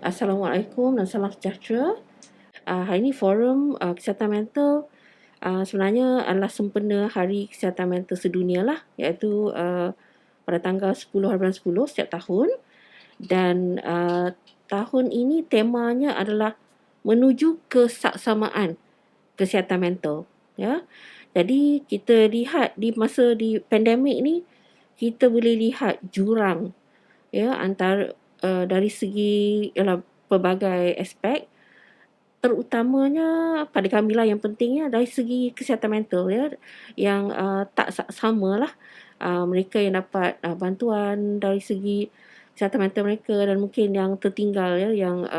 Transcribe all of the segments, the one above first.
Assalamualaikum dan salam sejahtera. Hari ini forum kesihatan mental sebenarnya adalah sempena Hari Kesihatan Mental Sedunia lah, iaitu pada tanggal 10 hari bulan 10 setiap tahun. Dan tahun ini temanya adalah menuju kesaksamaan kesihatan mental. Ya, jadi kita lihat di masa di pandemik ni, kita boleh lihat jurang ya antara dari segi ialah pelbagai aspek, terutamanya pada kami lah yang pentingnya dari segi kesihatan mental ya, yang tak sama lah mereka yang dapat bantuan dari segi kesihatan mental mereka, dan mungkin yang tertinggal ya, yang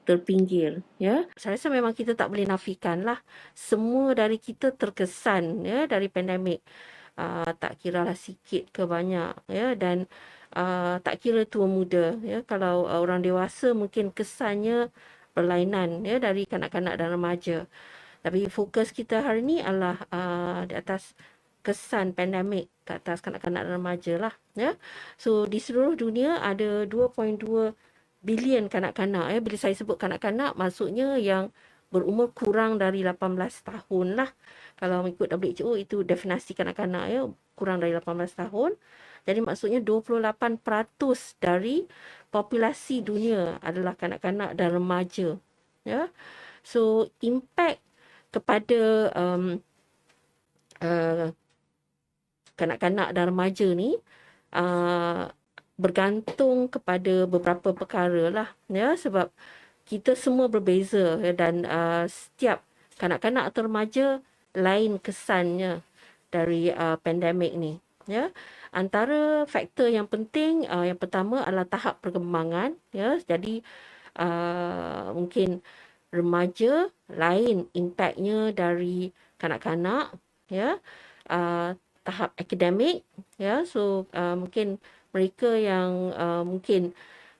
terpinggir ya. Saya rasa memang kita tak boleh nafikan lah, semua dari kita terkesan ya dari pandemik. Tak kiralah sikit ke banyak ya, dan tak kira tua muda ya. Kalau orang dewasa mungkin kesannya berlainan ya dari kanak-kanak dan remaja, tapi fokus kita hari ni adalah di atas kesan pandemik ke atas kanak-kanak dan remaja lah ya. So di seluruh dunia ada 2.2 bilion kanak-kanak ya. Bila saya sebut kanak-kanak, maksudnya yang berumur kurang dari 18 tahun lah. Kalau mengikut WHO itu definisi kanak-kanak ya, kurang dari 18 tahun. Jadi maksudnya 28% dari populasi dunia adalah kanak-kanak dan remaja. Ya. So impact kepada uh, kanak-kanak dan remaja ni uh, bergantung kepada beberapa perkara lah ya, sebab kita semua berbeza ya, dan setiap kanak-kanak atau remaja lain kesannya dari pandemik ni ya. Antara faktor yang penting, yang pertama adalah tahap perkembangan ya. Jadi mungkin remaja lain impaknya dari kanak-kanak ya. Tahap akademik ya, so mungkin mereka yang mungkin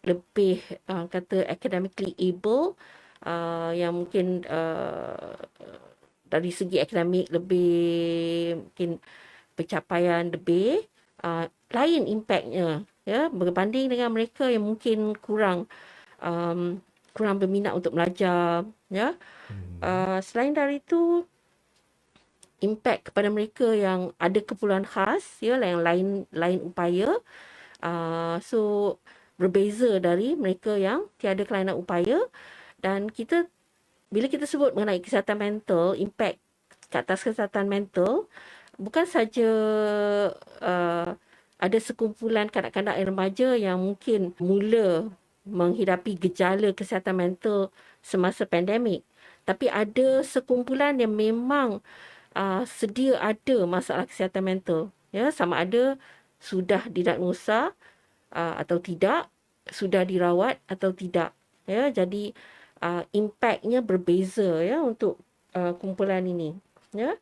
lebih kata academically able, yang mungkin dari segi akademik lebih mungkin pencapaian lebih, lain impaknya ya, berbanding dengan mereka yang mungkin kurang berminat untuk belajar ya. Selain dari itu, impak kepada mereka yang ada keperluan khas ya, yang lain upaya, so berbeza dari mereka yang tiada kelainan upaya. Dan kita, bila kita sebut mengenai kesihatan mental, impak ke atas kesihatan mental, bukan saja ada sekumpulan kanak-kanak dan remaja yang mungkin mula menghidapi gejala kesihatan mental semasa pandemik, tapi ada sekumpulan yang memang sedia ada masalah kesihatan mental ya, sama ada sudah didiagnosa atau tidak, sudah dirawat atau tidak ya. Jadi impaknya berbeza ya untuk kumpulan ini ya.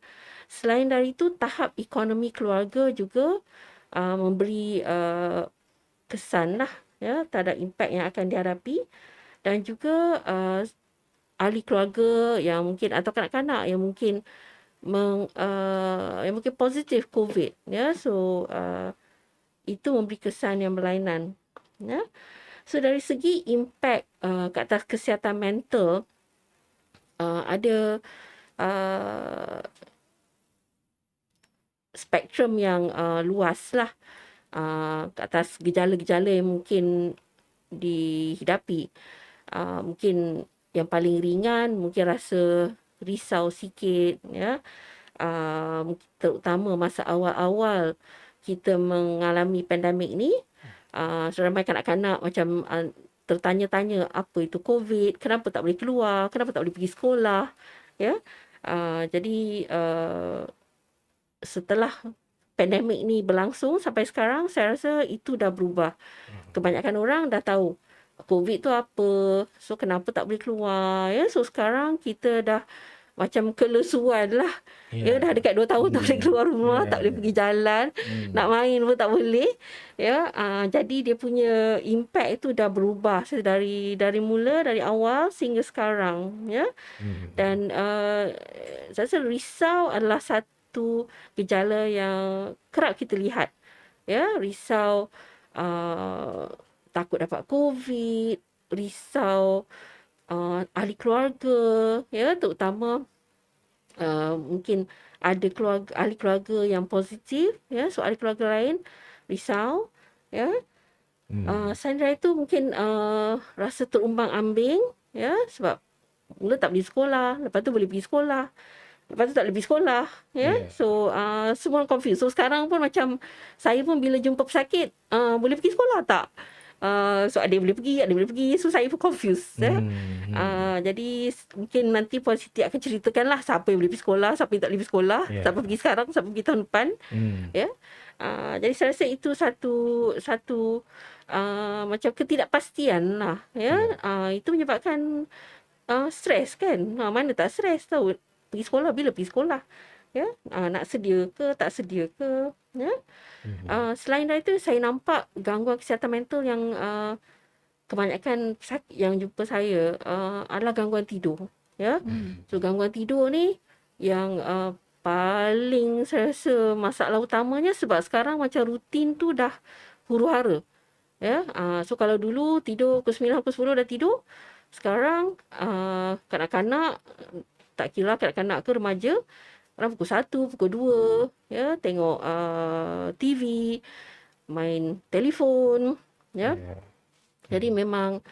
Selain dari itu, tahap ekonomi keluarga juga memberi kesan lah ya terhadap impak yang akan dihadapi, dan juga ahli keluarga yang mungkin atau kanak-kanak yang mungkin yang mungkin positif COVID ya. So itu memberi kesan yang berlainan ya. So dari segi impak ke atas kesihatan mental, ada spektrum yang luas lah ke atas gejala-gejala yang mungkin dihidapi. Mungkin yang paling ringan mungkin rasa risau sikit ya, terutama masa awal-awal kita mengalami pandemik ni. Seramai kanak-kanak macam tertanya-tanya apa itu COVID, kenapa tak boleh keluar, kenapa tak boleh pergi sekolah ya. Jadi setelah pandemik ni berlangsung sampai sekarang, saya rasa itu dah berubah. Kebanyakan orang dah tahu COVID tu apa, so kenapa tak boleh keluar ya. So sekarang kita dah macam kelesuan lah ya, dah dekat 2 tahun tak boleh keluar rumah, tak boleh pergi jalan, nak main pun tak boleh ya. Jadi dia punya impact itu dah berubah dari mula, dari awal sehingga sekarang ya. Dan saya rasa risau adalah satu gejala yang kerap kita lihat ya. Risau takut dapat COVID risau ahli keluarga, ya, terutama mungkin ada ahli keluarga yang positif, ya, so ahli keluarga lain risau, ya. Selain dari itu mungkin rasa terumbang-ambing, ya, sebab mula tak pergi sekolah, lepas tu boleh pergi sekolah, lepas tu tak boleh pergi sekolah, ya. Yeah. So semua orang confused. So sekarang pun macam saya pun bila jumpa pesakit, boleh pergi sekolah tak? So ada yang boleh pergi, ada yang boleh pergi. So saya pun confused, ya. Jadi mungkin nanti Puan Siti akan ceritakan lah siapa yang boleh pergi sekolah, siapa yang tak boleh pergi sekolah, Yeah. siapa pergi sekarang, siapa pergi tahun depan, ya. Jadi saya rasa itu satu macam ketidakpastian lah, ya. Itu menyebabkan stres kan. Mana tak stres tahu. Pergi sekolah, bila pergi sekolah, ya. Nak sedia ke, tak sedia ke, ya. Selain dari itu saya nampak gangguan kesihatan mental yang kebanyakan pesakit yang jumpa saya adalah gangguan tidur, ya. So gangguan tidur ni yang paling saya rasa masalah utamanya sebab sekarang macam rutin tu dah huru-hara, ya. So kalau dulu tidur pukul 9, pukul 10 dah tidur, sekarang kanak-kanak, tak kira kanak-kanak ke remaja, orang pukul 1, pukul 2, ya, tengok TV, main telefon, ya. Jadi memang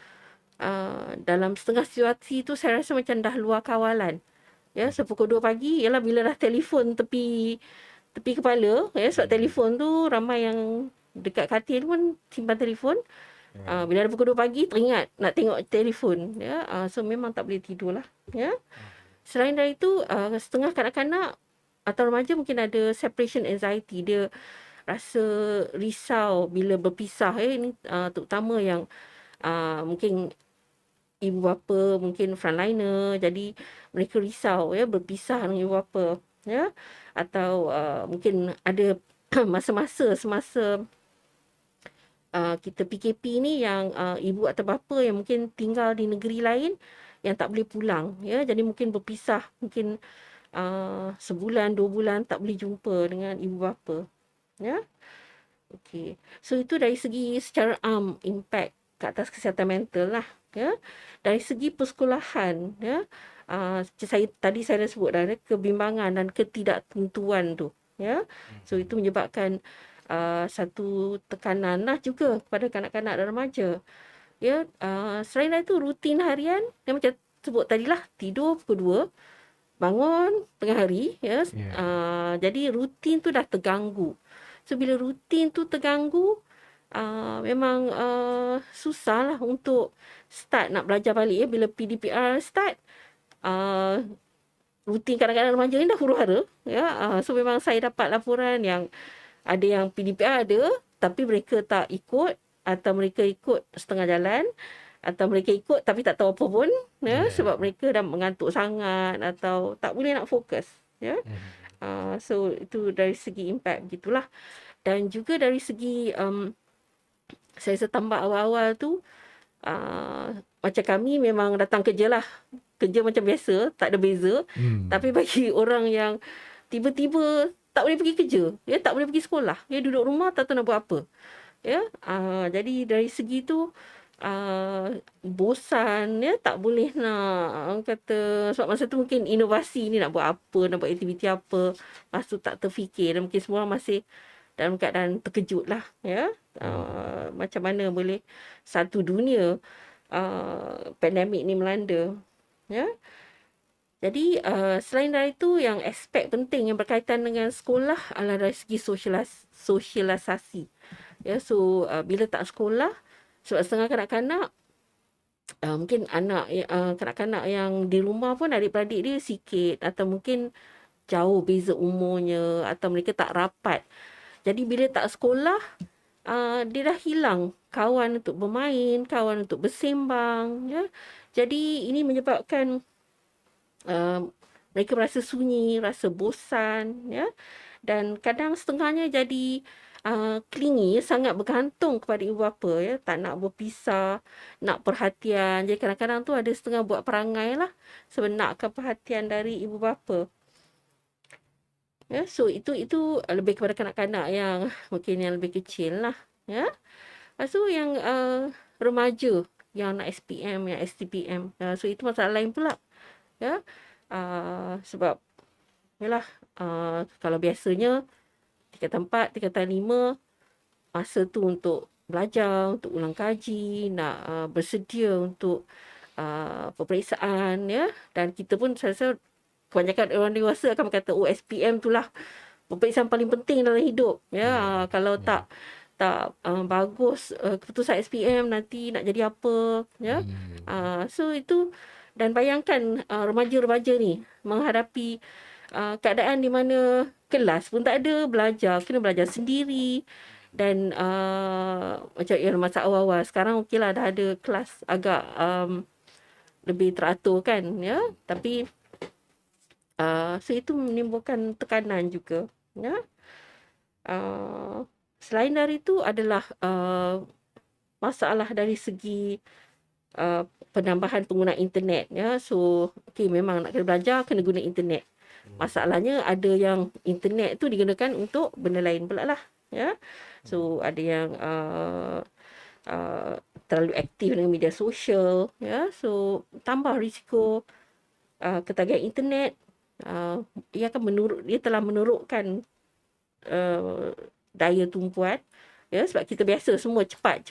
dalam setengah situasi tu saya rasa macam dah luar kawalan. Ya, sepukul 2 pagi ialah bila dah telefon tepi kepala, ya, sebab telefon tu ramai yang dekat katil pun simpan telefon. Bila dah pukul 2 pagi teringat nak tengok telefon, ya. So memang tak boleh tidur lah, ya. Selain dari itu setengah kanak-kanak atau remaja mungkin ada separation anxiety, dia rasa risau bila berpisah, ya. Ini terutama yang mungkin ibu bapa mungkin frontliner, jadi mereka risau, ya, berpisah dengan ibu bapa, ya. Atau mungkin ada masa-masa semasa kita PKP ni yang ibu atau bapa yang mungkin tinggal di negeri lain yang tak boleh pulang, ya. Jadi mungkin berpisah, mungkin sebulan 2 bulan tak boleh jumpa dengan ibu bapa, ya. Okey. So itu dari segi secara impact ke atas kesihatan mental lah, ya. Dari segi persekolahan, ya. Tadi saya dah sebut dah, kebimbangan dan ketidaktentuan tu, ya. So itu menyebabkan satu tekanan lah juga kepada kanak-kanak dan remaja. Ya, selain itu rutin harian yang macam sebut tadilah, tidur pukul 2, bangun tengah hari, ya. Jadi rutin tu dah terganggu. So bila rutin tu terganggu, memang susah lah untuk start nak belajar balik, ya. Bila PDPR start, rutin kadang-kadang remaja ni dah huru-hara, ya. So memang saya dapat laporan yang ada yang PDPR ada tapi mereka tak ikut, atau mereka ikut setengah jalan, atau mereka ikut tapi tak tahu apa pun, ya. Sebab mereka dah mengantuk sangat atau tak boleh nak fokus, ya. So itu dari segi impact gitulah. Dan juga dari segi saya setambah awal-awal tu, macam kami memang datang kerja lah. Kerja macam biasa, tak ada beza. Tapi bagi orang yang tiba-tiba tak boleh pergi kerja, ya, tak boleh pergi sekolah, ya, duduk rumah tak tahu nak buat apa, ya. Jadi dari segi tu bosan, ya, tak boleh nak orang kata, sebab masa tu mungkin inovasi ni nak buat apa, nak buat aktiviti apa, lepas tu tak terfikir, dan mungkin semua orang masih dalam keadaan terkejut lah, ya. Macam mana boleh satu dunia pandemik ni melanda, ya. Jadi selain dari itu, yang aspek penting yang berkaitan dengan sekolah adalah dari segi sosialisasi, ya. So bila tak sekolah, sebab setengah kanak-kanak mungkin kanak-kanak yang di rumah pun adik-beradik dia sikit, atau mungkin jauh beza umurnya, atau mereka tak rapat. Jadi bila tak sekolah, dia dah hilang kawan untuk bermain, kawan untuk bersembang, ya. Jadi ini menyebabkan mereka merasa sunyi, rasa bosan, ya. Dan kadang setengahnya jadi clingy, sangat bergantung kepada ibu bapa, ya. Tak nak berpisah, nak perhatian. Jadi kadang-kadang tu ada setengah buat perangai lah sebab nakkan perhatian dari ibu bapa. Ya, so itu lebih kepada kanak-kanak yang mungkin yang lebih kecil lah, ya. Lepas tu yang remaja. yang nak SPM, yang STPM. So itu masalah lain pula. Ya. Sebab yalah, kalau biasanya tingkatan 4, tingkatan 5, masa tu untuk belajar, untuk ulang kaji, nak bersedia untuk peperiksaan, ya. Dan kita pun saya rasa kebanyakan orang dewasa akan berkata, oh SPM tu lah peperiksaan paling penting dalam hidup, ya. Kalau tak bagus keputusan SPM, nanti nak jadi apa, ya. So itu, dan bayangkan remaja-remaja ni menghadapi keadaan di mana kelas pun tak ada, kena belajar sendiri. Dan macam yang masa awal-awal, sekarang okeylah dah ada kelas agak lebih teratur kan, ya. Tapi so itu menimbulkan tekanan juga, ya. Selain dari itu adalah masalah dari segi penambahan pengguna internet, ya. So okey, memang nak kena belajar, kena guna internet. Masalahnya ada yang internet tu digunakan untuk benda lain pula lah, ya. So ada yang terlalu aktif dengan media sosial, ya. So tambah risiko ketagihan internet. Ia telah menurunkan daya tumpuan, ya, sebab kita biasa semua cepat,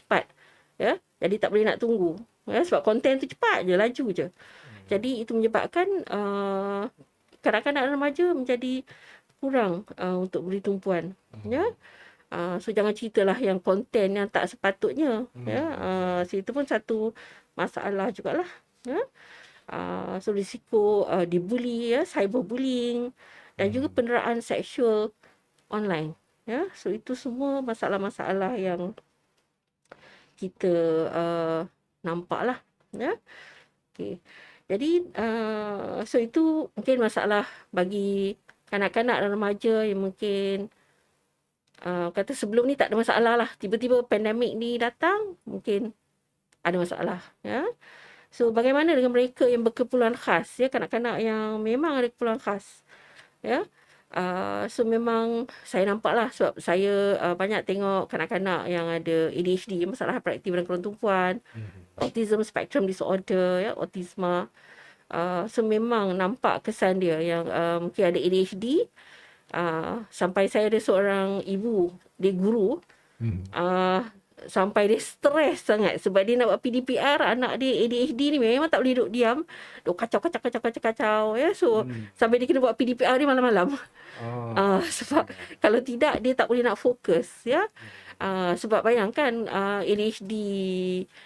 ya. Jadi tak boleh nak tunggu, ya, sebab konten tu cepat je, laju je. Jadi itu menyebabkan kanak-kanak remaja menjadi kurang untuk beri tumpuan, ya. So jangan ceritalah yang konten yang tak sepatutnya, ya. So itu pun satu masalah jugalah, ya. So risiko dibuli, ya, cyberbullying, dan juga penderaan seksual online, ya. So itu semua masalah-masalah yang kita nampak lah, ya. Okay. Jadi so itu mungkin masalah bagi kanak-kanak dan remaja yang mungkin kata sebelum ni tak ada masalah lah, tiba-tiba pandemik ni datang, mungkin ada masalah, ya. So bagaimana dengan mereka yang berkeperluan khas, ya, kanak-kanak yang memang ada keperluan khas, ya. So memang saya nampak lah, sebab saya banyak tengok kanak-kanak yang ada ADHD, masalah hiperaktif dan keperluan tumpuan, autism spectrum disorder, ya, autisma. So memang nampak kesan dia yang mungkin ada ADHD. Sampai saya ada seorang ibu, dia guru, sampai dia stres sangat sebab dia nak buat PDPR anak dia ADHD ni, memang tak boleh duduk diam, duk kacau, ya. So sampai dia kena buat PDPR ni malam-malam. Sebab kalau tidak dia tak boleh nak fokus, ya. Sebab bayangkan ADHD,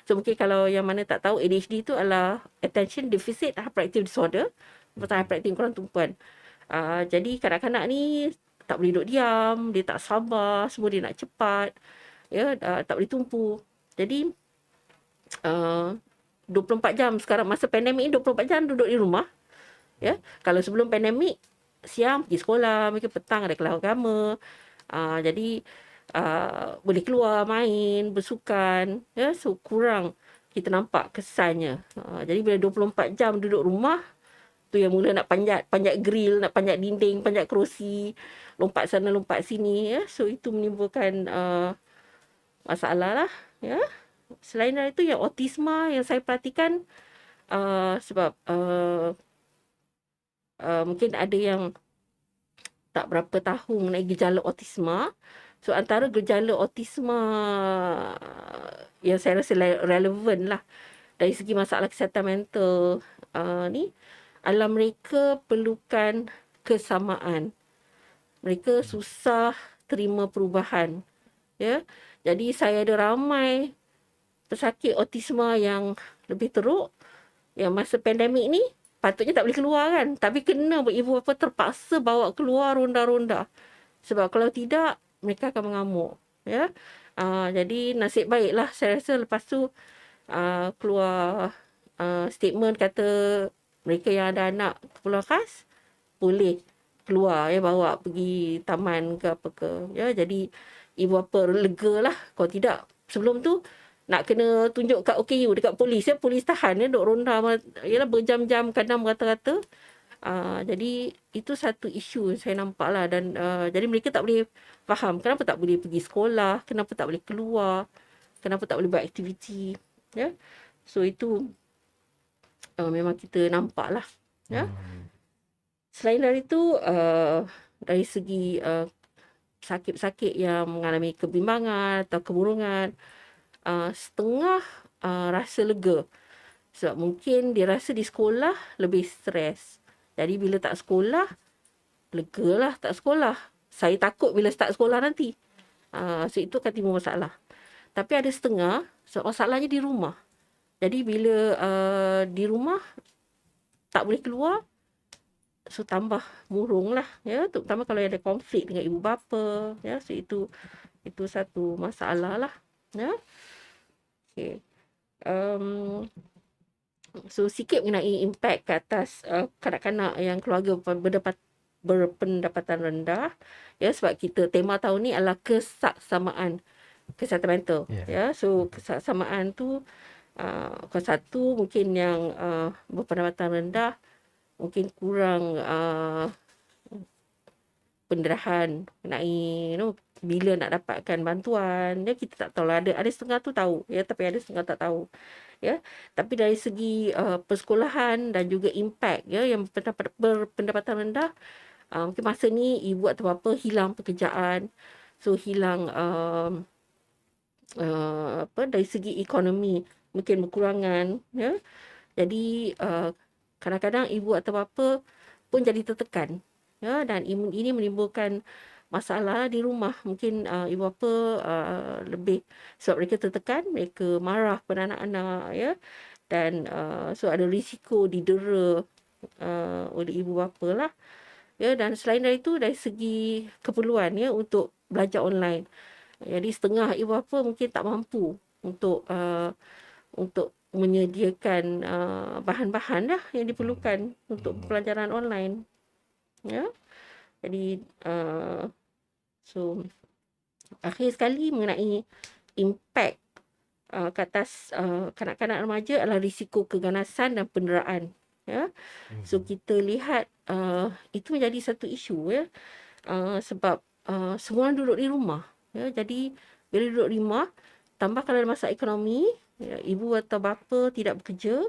so mungkin kalau yang mana tak tahu, ADHD tu adalah attention deficit hyperactive disorder, masalah hyperactive kurang tumpuan. Jadi kanak-kanak ni tak boleh duduk diam, dia tak sabar, semua dia nak cepat, ya, tak boleh tumpu. Jadi 24 jam sekarang, masa pandemik ni 24 jam duduk di rumah, ya. Kalau sebelum pandemik, siang pergi sekolah, mungkin petang ada kelas agama. Jadi boleh keluar main, bersukan, ya. So kurang kita nampak kesannya. Jadi bila 24 jam duduk rumah, tu yang mula nak panjat grill, nak panjat dinding, panjat kerusi, lompat sana lompat sini, ya. So itu menimbulkan masalah lah, ya. Selain dari itu, yang autisma yang saya perhatikan, sebab mungkin ada yang tak berapa tahu mengenai gejala autisma. So antara gejala autisma yang saya rasa relevan lah dari segi masalah kesihatan mental ni adalah mereka perlukan kesamaan. Mereka susah terima perubahan, ya. Jadi saya ada ramai pesakit autisma yang lebih teruk, yang masa pandemik ni patutnya tak boleh keluar kan, tapi kena ibu bapa terpaksa bawa keluar ronda-ronda, sebab kalau tidak mereka akan mengamuk, ya. Jadi nasib baiklah saya rasa lepas tu keluar statement kata mereka yang ada anak keperluan khas boleh keluar, ya, bawa pergi taman ke apa ke, ya. Jadi ibu bapa lega lah. Kalau tidak, sebelum tu nak kena tunjuk kat OKU, dekat polis, ya, polis tahan, ya, duk ronda, yalah, berjam-jam, kadang rata-rata. Jadi itu satu isu saya nampak lah. Dan jadi mereka tak boleh faham kenapa tak boleh pergi sekolah, kenapa tak boleh keluar, kenapa tak boleh buat aktiviti, ya. So itu memang kita nampak lah, ya. Hmm. Selain dari itu, dari segi sakit-sakit yang mengalami kebimbangan atau kemurungan, setengah rasa lega. Sebab mungkin dia rasa di sekolah lebih stres. Jadi bila tak sekolah, lega lah tak sekolah. Saya takut bila start sekolah nanti. So itu akan timbul masalah. Tapi ada setengah, so masalahnya di rumah. Jadi bila di rumah tak boleh keluar, so tambah murung lah, ya, terutama kalau ada konflik dengan ibu bapa, ya, so itu satu masalah lah, ya. Okay. So sikit mengenai impak ke atas kanak-kanak yang keluarga berpendapatan rendah, ya, sebab kita tema tahun ni adalah kesaksamaan kesihatan mental, Ya. ya. So kesaksamaan tu satu mungkin yang berpendapatan rendah mungkin kurang penderahan mengenai bila nak dapatkan bantuan, ya, kita tak tahu lah, ada setengah tu tahu, ya, tapi ada setengah tak tahu, ya. Tapi dari segi persekolahan dan juga impak, ya, yang berpendapatan rendah, mungkin masa ni ibu atau bapa hilang pekerjaan, so hilang dari segi ekonomi mungkin berkurangan, ya. Jadi kadang-kadang ibu atau bapa pun jadi tertekan, ya, dan ini menimbulkan masalah di rumah. Mungkin ibu bapa lebih sebab mereka tertekan, mereka marah pada anak-anak, ya, dan so ada risiko didera oleh ibu bapa lah, ya. Dan selain dari itu dari segi keperluan, ya, untuk belajar online. Jadi setengah ibu bapa mungkin tak mampu untuk menyediakan bahan-bahan lah yang diperlukan untuk pelajaran online, ya. Jadi so akhir sekali mengenai impak ke atas kanak-kanak remaja adalah risiko keganasan dan penderaan, ya. So kita lihat itu menjadi satu isu, ya, sebab semua orang duduk di rumah, ya. Jadi bila duduk di rumah, tambah kalau ada masalah ekonomi, ya, ibu atau bapa tidak bekerja,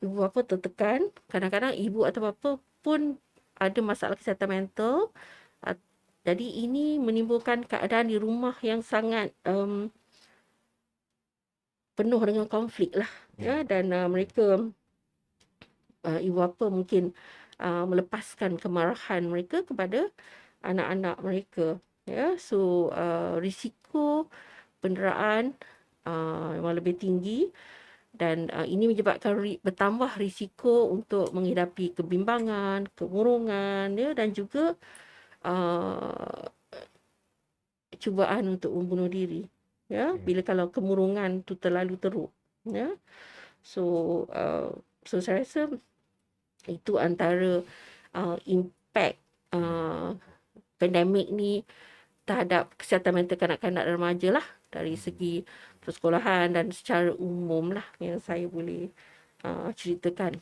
ibu bapa tertekan, kadang-kadang ibu atau bapa pun ada masalah kesihatan mental. Uh, jadi ini menimbulkan keadaan di rumah yang sangat penuh dengan konflik lah, ya. Dan mereka ibu bapa mungkin melepaskan kemarahan mereka kepada anak-anak mereka, ya. So risiko penderaan memang lebih tinggi, dan ini menyebabkan bertambah risiko untuk menghadapi kebimbangan, kemurungan, ya, dan juga uh, cubaan untuk membunuh diri, ya, bila kalau kemurungan tu terlalu teruk, ya. So so saya rasa itu antara impak pandemik ni terhadap kesihatan mental kanak-kanak dan remaja lah, dari segi persekolahan dan secara umum lah yang saya boleh ceritakan.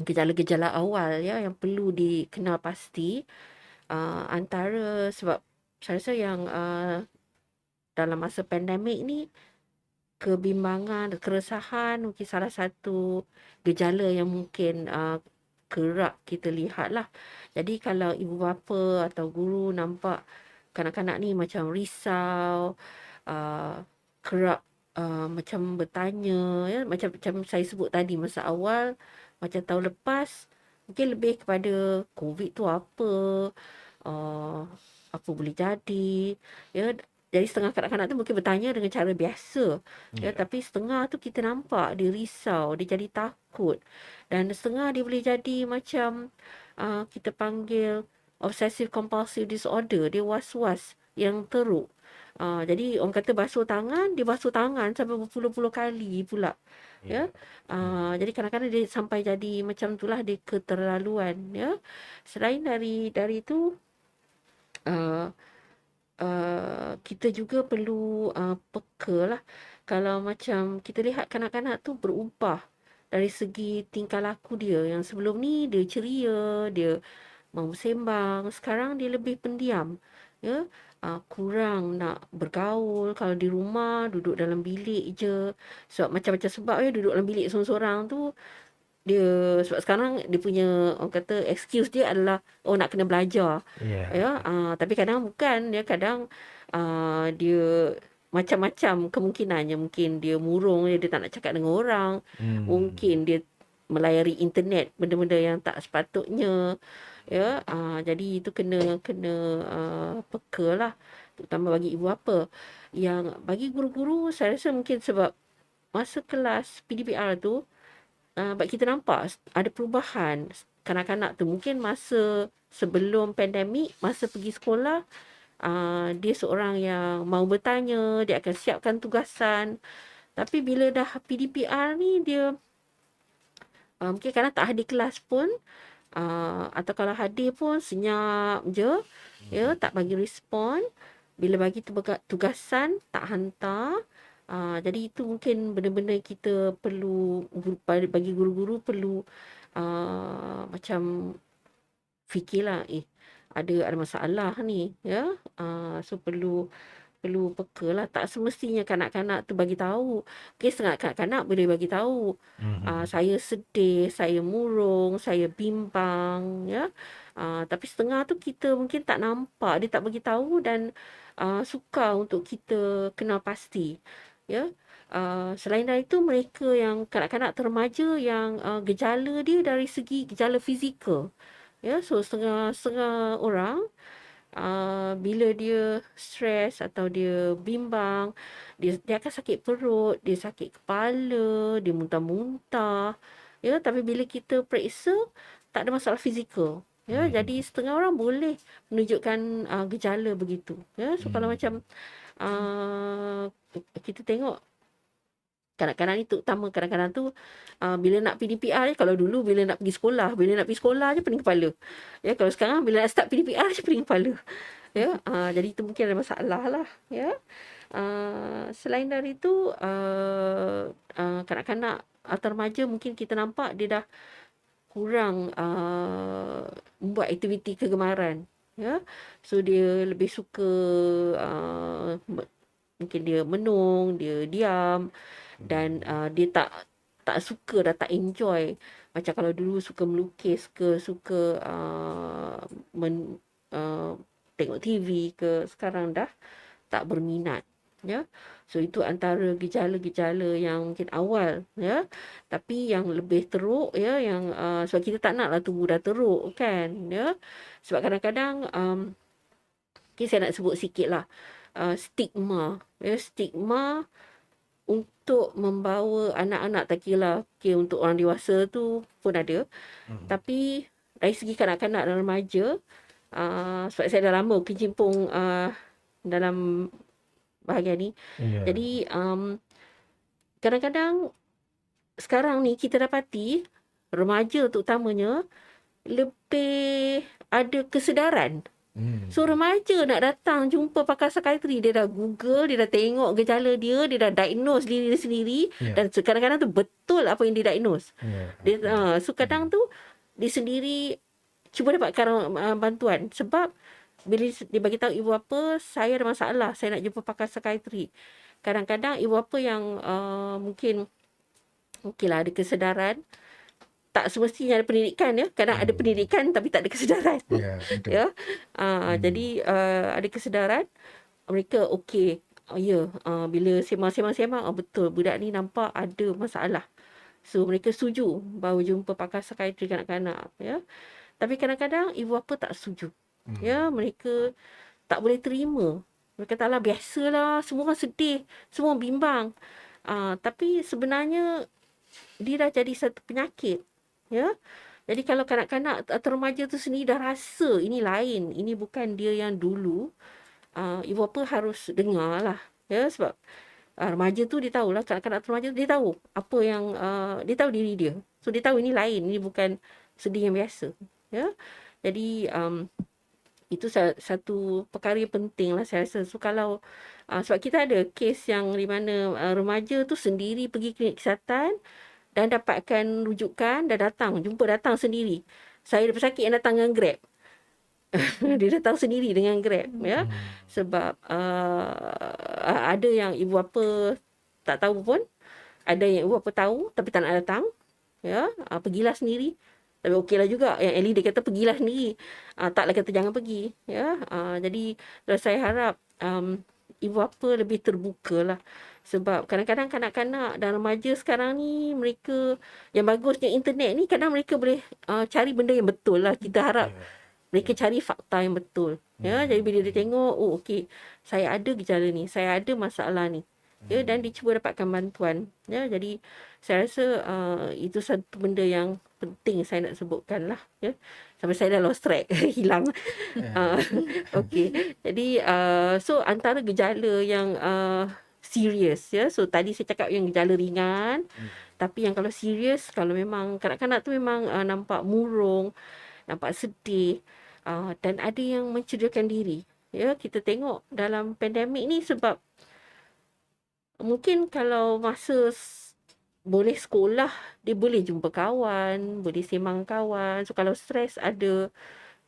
Gejala-gejala awal, ya, yang perlu dikenal pasti, antara sebab saya rasa yang dalam masa pandemik ni kebimbangan, keresahan mungkin salah satu gejala yang mungkin kerap kita lihat lah. Jadi kalau ibu bapa atau guru nampak kanak-kanak ni macam risau, kerap macam bertanya, ya, macam saya sebut tadi masa awal, macam tahun lepas, mungkin lebih kepada COVID tu apa, uh, apa boleh jadi, ya. Jadi setengah kanak-kanak tu mungkin bertanya dengan cara biasa, ya, Ya. tapi setengah tu kita nampak dia risau, dia jadi takut, dan setengah dia boleh jadi macam kita panggil obsessive compulsive disorder, dia was-was yang teruk. Jadi orang kata basuh tangan, dia basuh tangan sampai berpuluh-puluh kali pula, ya. Ya. Jadi kadang-kadang dia sampai jadi macam itulah, dia keterlaluan, ya. Selain dari itu, uh, kita juga perlu peka lah. Kalau macam kita lihat kanak-kanak tu berubah dari segi tingkah laku dia, yang sebelum ni dia ceria, dia mau sembang, sekarang dia lebih pendiam, ya. kurang nak bergaul. Kalau di rumah duduk dalam bilik je. Sebab macam-macam sebab duduk dalam bilik seorang-seorang tu, dia sebab sekarang dia punya orang kata excuse dia adalah nak kena belajar. Ya. Ya, tapi kadang bukan, dia kadang dia macam-macam kemungkinannya. Mungkin dia murung, dia tak nak cakap dengan orang. Hmm. Mungkin dia melayari internet benda-benda yang tak sepatutnya. Ya, jadi itu kena kena peka lah, terutama bagi ibu bapa. Yang bagi guru-guru, saya rasa mungkin sebab masa kelas PDPR tu, bab kita nampak ada perubahan kanak-kanak tu. Mungkin masa sebelum pandemik, masa pergi sekolah, dia seorang yang mau bertanya, dia akan siapkan tugasan. Tapi bila dah PDPR ni, dia mungkin kadang tak hadir kelas pun, atau kalau hadir pun senyap je, ya, tak bagi respon. Bila bagi tugasan, tak hantar. Jadi itu mungkin benda-benda yang kita perlu, bagi guru-guru perlu macam fikirlah, ada masalah ni, ya. So perlu perlu peka lah. Tak semestinya kanak-kanak tu bagi tahu. Okey, setengah kanak-kanak boleh bagi tahu. Mhm. Saya sedih, saya murung, saya bimbang, ya. Tapi setengah tu kita mungkin tak nampak, dia tak bagi tahu dan sukar untuk kita kenal pasti, ya. Selain dari itu, mereka yang kanak-kanak remaja yang gejala dia dari segi gejala fizikal, ya. So setengah-setengah orang, bila dia stres atau dia bimbang, dia akan sakit perut, dia sakit kepala, dia muntah-muntah. Ya, tapi bila kita periksa, tak ada masalah fizikal. Ya, jadi Mhm. setengah orang boleh menunjukkan gejala begitu. Ya, so kalau Mhm. macam uh, kita tengok kanak-kanak ni, terutama kadang-kadang tu, bila nak PDPR je, kalau dulu bila nak pergi sekolah, je pening kepala. Ya, kalau sekarang bila nak start PDPR je pening kepala. Ya, jadi itu mungkin ada masalah lah, ya. Selain dari itu, kanak-kanak atau remaja mungkin kita nampak dia dah kurang membuat aktiviti kegemaran, ya. So dia lebih suka, mungkin dia menung, dia diam, dan dia tak suka, dah tak enjoy. Macam kalau dulu suka melukis ke, suka men, uh, tengok TV ke, sekarang dah tak berminat, ya. So itu antara gejala-gejala yang mungkin awal, ya. Tapi yang lebih teruk, ya, yang sebab kita tak naklah tunggu dah teruk kan, ya. Sebab kadang-kadang okay, saya nak sebut sikitlah stigma, ya, stigma untuk membawa anak-anak, tak kira okay, untuk orang dewasa tu pun ada. Mhm. Tapi dari segi kanak-kanak dan remaja, sebab saya dah lama berkecimpung dalam bahagian ni. Iya. Jadi kadang-kadang sekarang ni kita dapati remaja terutamanya lebih ada kesedaran. So Hmm. remaja nak datang jumpa pakar psikiatri, dia dah Google, dia dah tengok gejala dia dah diagnose diri dia sendiri, Iya. dan kadang-kadang tu betul apa yang dia diagnose. Iya. Dia so kadang Hmm. tu dia sendiri cuba dapatkan bantuan, sebab bila dia bagi tahu ibu bapa, saya ada masalah, saya nak jumpa pakar psikiatri. Kadang-kadang ibu bapa yang mungkin okeylah ada kesedaran, tak semestinya ada pendidikan, ya. Kadang ada Hmm. pendidikan tapi tak ada kesedaran. Iya, betul. Ya. Hmm. Jadi ada kesedaran, mereka okey. Ya, bila sembang-sembang-sembang, betul budak ni nampak ada masalah. So mereka setuju bahawa jumpa pakar psikiatri kanak-kanak, ya. Tapi kadang-kadang ibu bapa tak setuju. Ya, Hmm. mereka tak boleh terima. Mereka kata, "Alah, biasalah, semua orang sedih, semua orang bimbang." Tapi sebenarnya dia dah jadi satu penyakit, ya. Jadi kalau kanak-kanak atau remaja tu sendiri dah rasa ini lain, ini bukan dia yang dulu, ibu bapa harus dengar lah, ya. Sebab remaja tu dia tahulah, kanak-kanak atau remaja tu dia tahu apa yang dia tahu diri dia. So dia tahu ini lain, ini bukan sedih yang biasa, ya. Jadi itu satu perkara yang penting lah saya rasa. So kalau sebab kita ada kes yang di mana remaja tu sendiri pergi klinik kesihatan dan dapatkan rujukan, dah datang, jumpa datang sendiri. Saya ada pesakit yang datang dengan Grab. Dia datang sendiri dengan Grab, ya. Hmm. Sebab ada yang ibu bapa tak tahu pun, ada yang ibu bapa tahu tapi tak nak datang, ya. Pergilah sendiri. Tapi okeylah juga, yang Ellie dia kata pergilah sendiri. Taklah kata jangan pergi, ya. Jadi saya harap ibu bapa lebih terbukalah. Sebab kadang-kadang kanak-kanak dan remaja sekarang ni, mereka yang bagusnya internet ni, kadang mereka boleh cari benda yang betul lah. Kita harap Ya. mereka cari fakta yang betul. Ya, jadi bila dia tengok, oh okey, saya ada gejala ni, saya ada masalah ni. Ya, dan dia cuba dapatkan bantuan. Ya, jadi saya rasa itu satu benda yang penting saya nak sebutkan lah. Ya, sampai saya dah lost track, hilang. Ya. Uh, okey, jadi so antara gejala yang serius, ya. So tadi saya cakap yang gejala ringan, tapi yang kalau serius, kalau memang kanak-kanak tu memang nampak murung, nampak sedih, dan ada yang mencederakan diri. Ya, kita tengok dalam pandemik ni, sebab mungkin kalau masa boleh sekolah, dia boleh jumpa kawan, boleh sembang kawan. So kalau stres, ada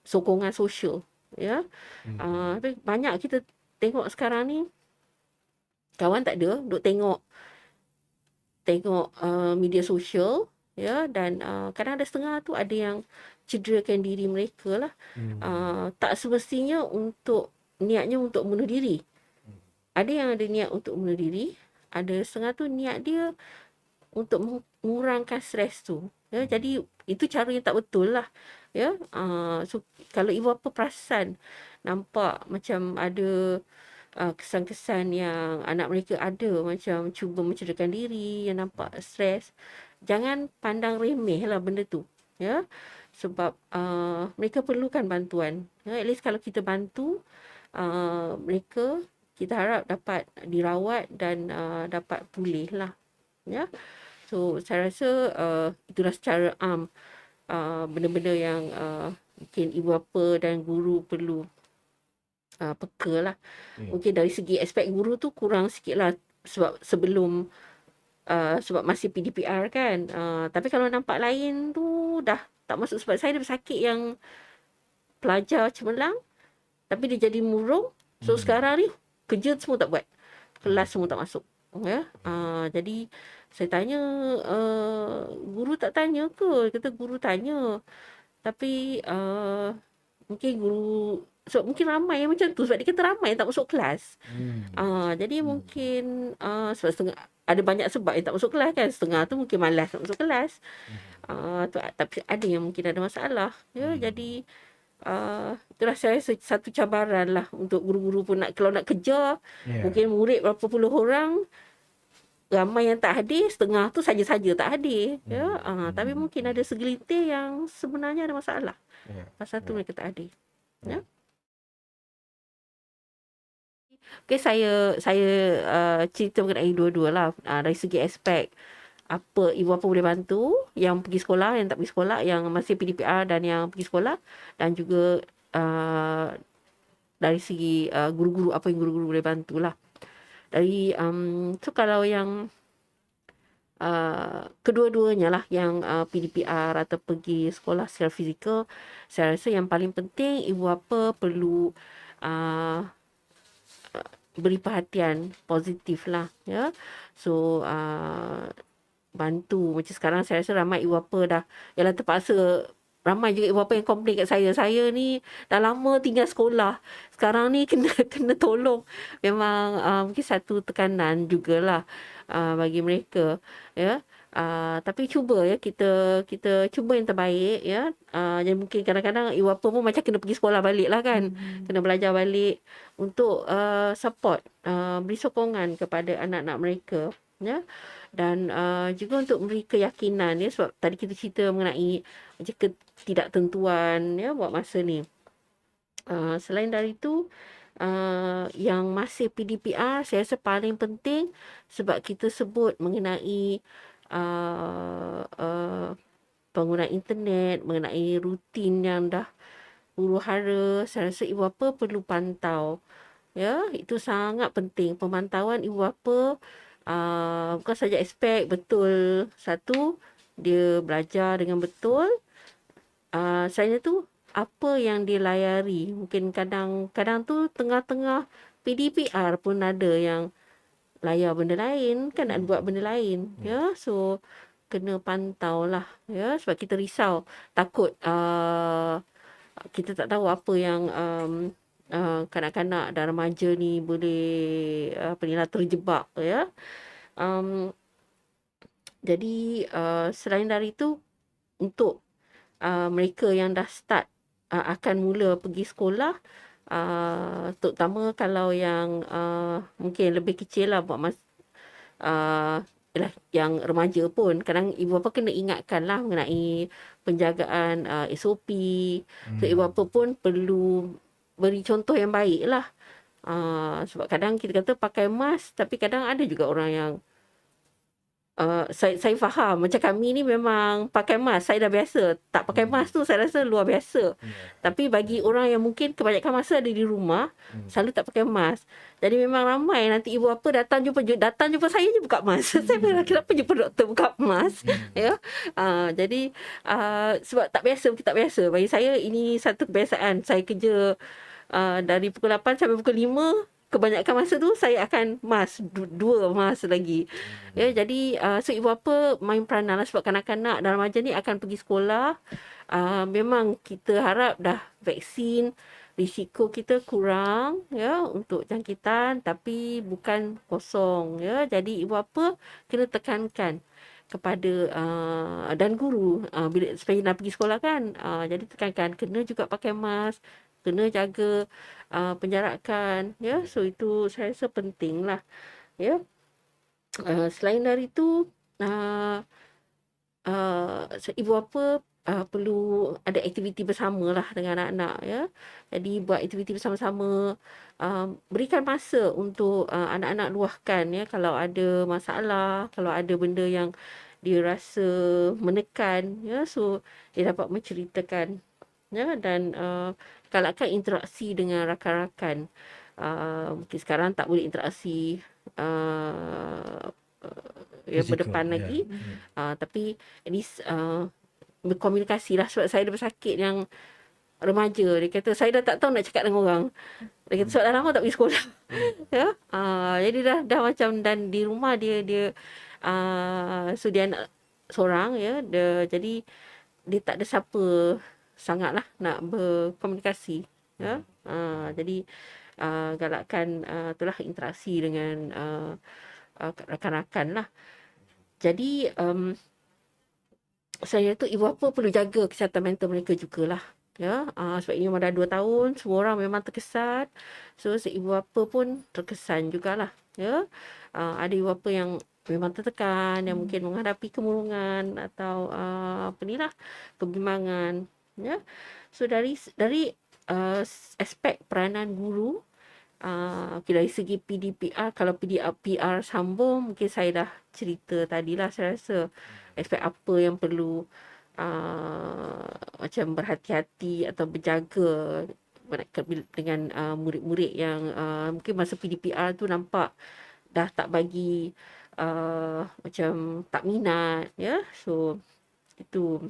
sokongan sosial, ya. Tapi banyak kita tengok sekarang ni, kawan tak ada, duk tengok media sosial, ya. Dan kadang ada setengah tu ada yang cederakan diri mereka lah. Tak semestinya niatnya untuk bunuh diri. Ada yang ada niat untuk bunuh diri, ada setengah tu niat dia untuk mengurangkan stres tu. Ya, jadi itu cara yang tak betul lah. Ya, so kalau ibu bapa perasan nampak macam ada kesan-kesan yang anak mereka ada macam cuba mencederakan diri, yang nampak stres, jangan pandang remeh lah benda tu. Ya, sebab mereka perlukan bantuan. Ya, at least kalau kita bantu mereka, kita harap dapat dirawat dan dapat pulih lah. Ya, so saya rasa itulah secara benda-benda yang mungkin ibu bapa dan guru perlu peka lah. Ya. Mungkin dari segi aspek guru tu kurang sikit lah, sebab sebab masih PDPR kan. Tapi kalau nampak lain tu dah tak masuk, sebab saya ada sakit yang pelajar cemerlang tapi dia jadi murung. So sekarang ni kerja semua tak buat, kelas semua tak masuk. Ya, jadi saya tanya, guru tak tanya ke? Kata guru tanya. Tapi mungkin guru, sebab mungkin ramai yang macam tu, sebab dia kata ramai yang tak masuk kelas. Jadi mungkin sebab setengah, ada banyak sebab yang tak masuk kelas kan. Setengah tu mungkin malas nak masuk kelas. Tapi ada yang mungkin ada masalah. Ya, jadi itulah saya rasa satu cabaran lah untuk guru-guru pun, kalau nak kejar, Ya. mungkin murid berapa puluh orang, ramai yang tak hadir, setengah tu saja-saja tak hadir. Ya, tapi mungkin ada segelintir yang sebenarnya ada masalah. Ya. Pasal tu mereka tak hadir. Ya. Ya. Okey, saya cerita mengenai dua-dua lah. Dari segi aspek apa ibu bapa boleh bantu, yang pergi sekolah, yang tak pergi sekolah, yang masih PDPR dan yang pergi sekolah, dan juga dari segi guru-guru, apa yang guru-guru boleh bantulah. Dari so kalau yang kedua-duanya lah, yang PDPR atau pergi sekolah secara fizikal, saya rasa yang paling penting ibu bapa perlu beri perhatian positif lah, ya. So bantu, macam sekarang saya rasa ramai ibu bapa dah, ialah terpaksa. Ramai juga ibu bapa yang komplain kat saya ni dah lama tinggal sekolah, sekarang ni kena kena tolong. Memang mungkin satu tekanan jugalah bagi mereka, ya. Tapi cuba, ya, kita cuba yang terbaik, ya. Jadi mungkin kadang-kadang ibu bapa pun macam kena pergi sekolah balik lah kan, kena belajar balik untuk support, beri sokongan kepada anak-anak mereka, ya. Dan juga untuk memberi keyakinan, ya, sebab tadi kita cerita mengenai macam ketidaktentuan, ya, buat masa ni. Selain dari itu, yang masih PDPR, saya rasa paling penting, sebab kita sebut mengenai penggunaan internet, mengenai rutin yang dah huru-hara, saya rasa ibu bapa perlu pantau. Ya, itu sangat penting. Pemantauan ibu bapa, bukan saja aspek betul, satu, dia belajar dengan betul. Selain itu, apa yang dilayari. Mungkin kadang-kadang tu tengah-tengah PDPR pun ada yang layar benda lain, kan nak buat benda lain. Ya, so kena pantau lah. Ya, sebab kita risau. Takut kita tak tahu apa yang kanak-kanak dan remaja ni boleh apa ni lah terjebak ya. Um, jadi selain dari itu untuk mereka yang dah start akan mula pergi sekolah, terutama kalau yang mungkin lebih kecil lah buat yalah, yang remaja pun kadang ibu bapa kena ingatkan lah mengenai penjagaan SOP. So ibu bapa pun perlu beri contoh yang baik lah. Sebab kadang kita kata pakai mask, tapi kadang ada juga orang yang saya faham macam kami ni memang pakai mask, saya dah biasa. Tak pakai mask tu saya rasa luar biasa. Tapi bagi orang yang mungkin kebanyakan masa ada di rumah, selalu tak pakai mask. Jadi memang ramai nanti ibu bapa datang jumpa saya je buka mask. Saya bilang kenapa jumpa doktor buka mask? Ya. Jadi sebab tak biasa, kita tak biasa. Bagi saya ini satu kebiasaan. Saya kerja dari pukul 8 sampai pukul 5, kebanyakan masa tu saya akan mask, dua mask lagi. Ya, jadi so ibu bapa main peranan lah sebab kanak-kanak dan remaja ni akan pergi sekolah. Memang kita harap dah vaksin, risiko kita kurang ya untuk jangkitan, tapi bukan kosong ya. Jadi ibu bapa kena tekankan kepada dan guru bila supaya nak pergi sekolah kan. Jadi tekankan kena juga pakai mask, kena jaga penjarakan ya. So itu saya rasa penting lah ya. Selain dari itu ibu bapa perlu ada aktiviti bersama lah dengan anak-anak ya. Jadi buat aktiviti bersama-sama, berikan masa untuk anak-anak luahkan ya kalau ada masalah, kalau ada benda yang dia rasa menekan ya, so dia dapat menceritakan ya. Dan galakkan interaksi dengan rakan-rakan. Mungkin sekarang tak boleh interaksi yang berdepan lagi. Tapi at least berkomunikasi lah. Sebab saya ada bersakit yang remaja, dia kata saya dah tak tahu nak cakap dengan orang. Dia kata sebab dah lama tak pergi sekolah. Ya. Jadi dah macam, dan di rumah dia so dia anak seorang ya. Jadi dia tak ada siapa sangatlah nak berkomunikasi ya. Jadi galakkan itulah interaksi dengan rakan-rakan lah. Jadi saya tu ibu bapa perlu jaga kesihatan mental mereka jugalah ya. Sebab ini memang dah 2 tahun, semua orang memang terkesan. So ibu bapa pun terkesan jugalah ya. Ada ibu bapa yang memang tertekan, yang mungkin menghadapi kemurungan atau apa ni lah, kebimbangan ya. So dari aspek peranan guru, okay, dari segi PDPR, kalau PDPR sambung, mungkin saya dah cerita tadilah. Saya rasa aspek apa yang perlu macam berhati-hati atau berjaga dengan murid-murid yang mungkin masa PDPR tu nampak dah tak bagi macam tak minat ya. So itu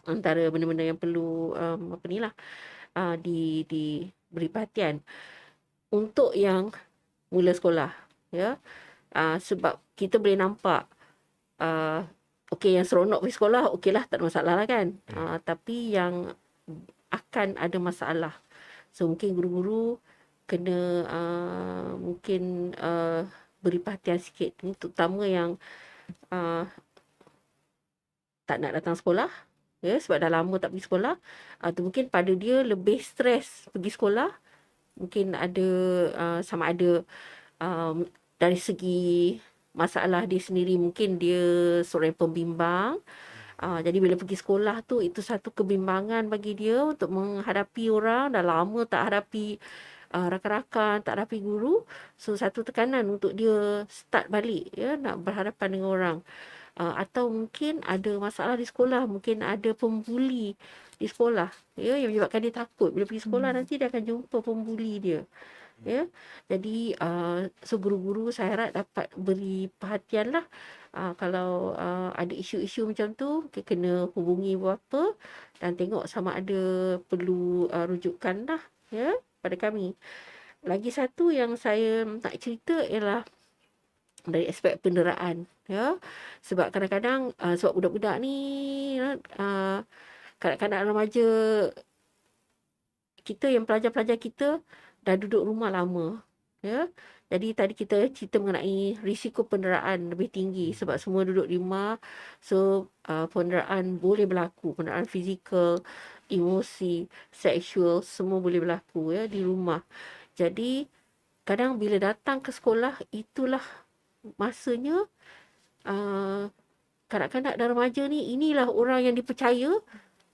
antara benda-benda yang perlu apa ni lah diberi perhatian untuk yang mula sekolah ya. Sebab kita boleh nampak okey, yang seronok pergi sekolah okeylah, tak ada masalah lah kan. Tapi yang akan ada masalah, so mungkin guru-guru kena mungkin beri perhatian sikit, terutama yang tak nak datang sekolah ya, sebab dah lama tak pergi sekolah. Tu mungkin pada dia lebih stres pergi sekolah. Mungkin ada sama ada dari segi masalah dia sendiri, mungkin dia seorang pembimbang. Jadi bila pergi sekolah tu, itu satu kebimbangan bagi dia untuk menghadapi orang. Dah lama tak hadapi rakan-rakan, tak hadapi guru. So satu tekanan untuk dia start balik ya, nak berhadapan dengan orang. Atau mungkin ada masalah di sekolah, mungkin ada pembuli di sekolah ya, yang menyebabkan dia takut bila pergi sekolah nanti dia akan jumpa pembuli dia. ya. Jadi so guru-guru saya harap dapat beri perhatian lah. Kalau ada isu-isu macam tu, kena hubungi berapa dan tengok sama ada perlu rujukan lah, ya, pada kami. Lagi satu yang saya nak cerita ialah dari aspek penderaan, ya. Sebab kadang-kadang sebab budak-budak ni, kanak-kanak remaja kita, yang pelajar-pelajar kita dah duduk rumah lama, ya. Jadi tadi kita cerita mengenai risiko penderaan lebih tinggi sebab semua duduk di rumah. So penderaan boleh berlaku, penderaan fizikal, emosi, seksual, semua boleh berlaku, ya, di rumah. Jadi kadang bila datang ke sekolah, itulah masanya uh, kanak-kanak dan remaja ni, inilah orang yang dipercaya,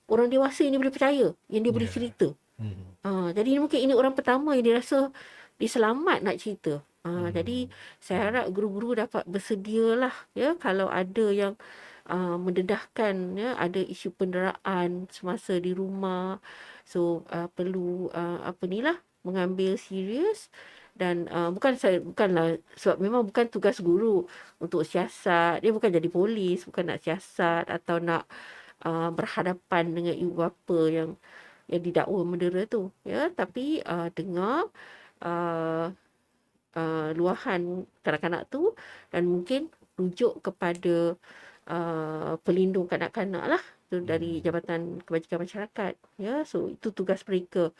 orang dewasa yang dia boleh percaya, yang dia boleh Ya. cerita. Jadi mungkin ini orang pertama yang dia rasa dia selamat nak cerita. Jadi saya harap guru-guru dapat bersedialah, ya, kalau ada yang mendedahkan, ya, ada isu penderaan semasa di rumah. So perlu apa ni lah, mengambil serius. Dan bukanlah, sebab memang bukan tugas guru untuk siasat. Dia bukan jadi polis, bukan nak siasat atau nak berhadapan dengan ibu bapa yang didakwa mendera tu, ya. Tapi dengar uh, luahan kanak-kanak tu dan mungkin rujuk kepada pelindung kanak-kanak lah tu dari Jabatan Kebajikan Masyarakat, ya. So itu tugas mereka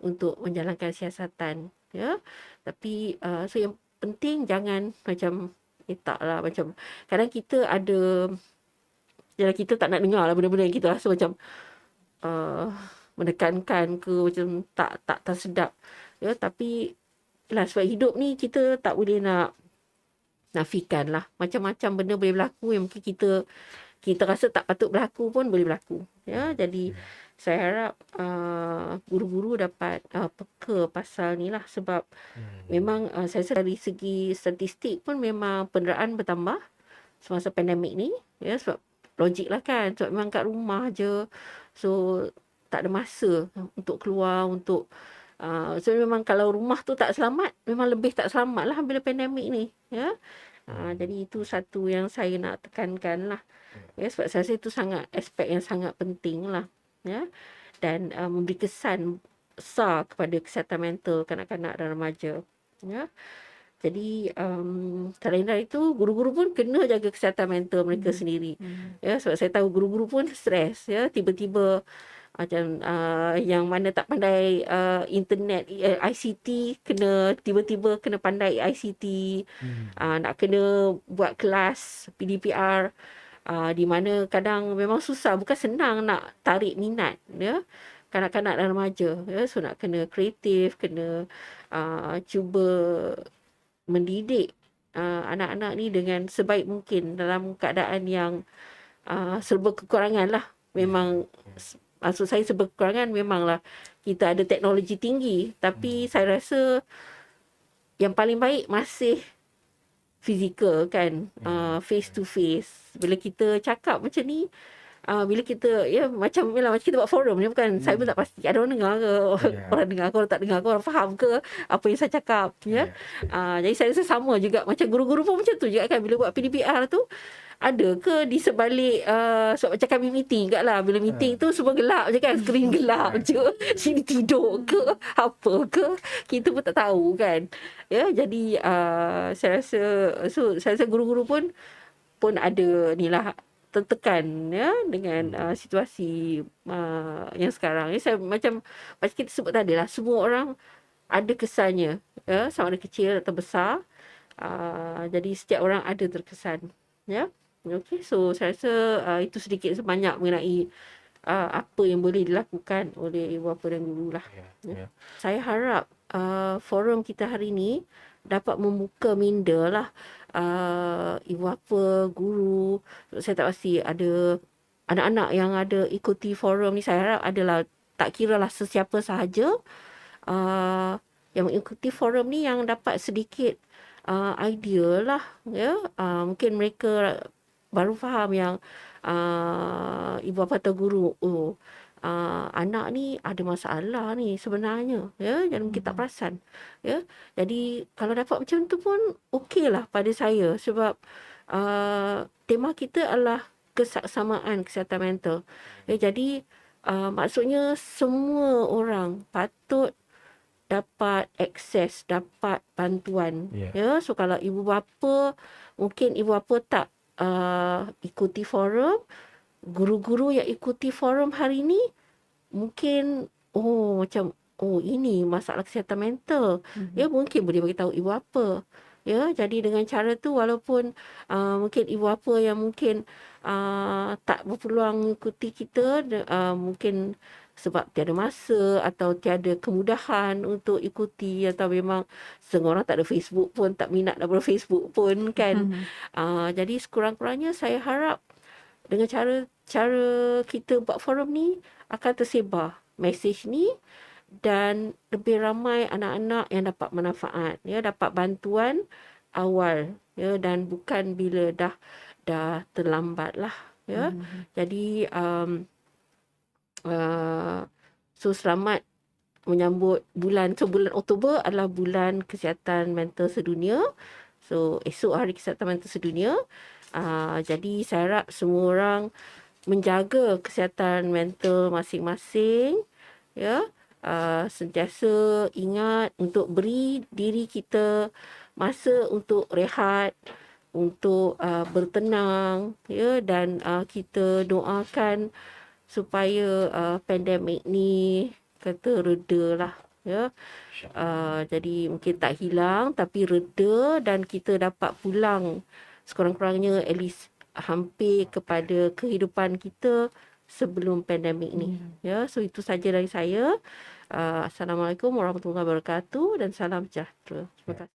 untuk menjalankan siasatan, ya. Tapi so yang penting jangan macam tak lah, macam kadang kita ada, yalah, kita tak nak dengar lah benda-benda yang kita rasa macam uh, menekankan ke, macam tak tersedap, ya. Tapi lah, sebab hidup ni kita tak boleh nak nafikan lah, macam-macam benda boleh berlaku yang mungkin kita rasa tak patut berlaku pun boleh berlaku, ya. Jadi saya harap guru-guru dapat peka pasal ni lah, sebab memang saya rasa dari segi statistik pun memang penderaan bertambah semasa pandemik ni, ya. Sebab logik lah kan, sebab memang kat rumah je, so tak ada masa untuk keluar, untuk so memang kalau rumah tu tak selamat, memang lebih tak selamat lah bila pandemik ni, ya. Jadi itu satu yang saya nak tekankan lah, ya, sebab saya rasa itu sangat aspek yang sangat penting lah, ya. Dan memberi kesan besar kepada kesihatan mental kanak-kanak dan remaja, ya. Jadi selain dari itu, guru-guru pun kena jaga kesihatan mental mereka sendiri, ya. Sebab saya tahu guru-guru pun stres, ya. Tiba-tiba macam yang mana tak pandai internet, ICT, kena tiba-tiba kena pandai ICT, nak kena buat kelas PDPR, di mana kadang memang susah, bukan senang nak tarik minat, ya, kanak-kanak dan remaja, ya. So nak kena kreatif, kena cuba mendidik anak-anak ni dengan sebaik mungkin dalam keadaan yang serba kekurangan lah. Memang maksud saya serba kekurangan, memanglah kita ada teknologi tinggi, tapi saya rasa yang paling baik masih fizikal kan, face to face. Bila kita cakap macam ni, bila kita, ya, macam kita buat forum ni, bukan saya pun tak pasti ada orang dengar ke, orang dengar ke, orang tak dengar ke, orang faham ke apa yang saya cakap, ya. Jadi saya rasa sama juga macam guru-guru pun macam tu juga kan, bila buat PDPR tu, ada ke di sebalik sebab macam kami meeting kat lah, bila meeting tu semua gelap je kan, skrin gelap je, sini tidur ke apa ke, kita pun tak tahu kan, ya. Jadi saya rasa, so saya rasa guru-guru pun ada ni lah, tertekan, ya, dengan situasi yang sekarang ni. Saya macam kita sebut tadi lah, semua orang ada kesannya, ya, sama ada kecil atau besar. Jadi setiap orang ada terkesan, ya. Okey, so saya rasa itu sedikit sebanyak mengenai apa yang boleh dilakukan oleh ibu bapa dan guru lah. Ya. Saya harap forum kita hari ini dapat membuka minda lah ibu bapa, guru. Saya tak pasti ada anak-anak yang ada ikuti forum ni, saya harap adalah, tak kira lah sesiapa sahaja yang mengikuti forum ni, yang dapat sedikit idea lah, ya. Mungkin mereka baru faham yang ibu bapa atau guru, anak ni ada masalah ni sebenarnya, ya, dan mungkin tak perasan, ya. Jadi kalau dapat macam tu pun okeylah pada saya, sebab tema kita adalah kesaksamaan kesihatan mental. Ya, jadi maksudnya semua orang patut dapat akses, dapat bantuan. Ya. Ya, so kalau ibu bapa, mungkin ibu bapa tak ikuti forum, guru-guru yang ikuti forum hari ni mungkin macam ini masalah kesihatan mental. Ya, mungkin boleh bagi tahu ibu bapa. Ya, jadi dengan cara tu, walaupun mungkin ibu bapa yang mungkin tak berpeluang ikuti kita, mungkin sebab tiada masa atau tiada kemudahan untuk ikuti, atau memang setengah orang tak ada Facebook pun, tak minat nak berFacebook pun kan. Jadi sekurang-kurangnya saya harap dengan cara kita buat forum ni akan tersebar mesej ni, dan lebih ramai anak-anak yang dapat manfaat, ya, dapat bantuan awal, ya, dan bukan bila dah terlambat lah, ya. Jadi so selamat menyambut bulan Oktober adalah bulan kesihatan mental sedunia. So esok hari kesihatan mental sedunia. Jadi saya harap semua orang menjaga kesihatan mental masing-masing, ya. Sentiasa ingat untuk beri diri kita masa untuk rehat, untuk bertenang, ya, dan kita doakan supaya pandemik ni kata reda lah, ya. Jadi mungkin tak hilang tapi reda, dan kita dapat pulang sekurang-kurangnya at least hampir kepada kehidupan kita sebelum pandemik ni. Ya, so itu saja dari saya. Assalamualaikum warahmatullahi wabarakatuh dan salam sejahtera. Terima kasih.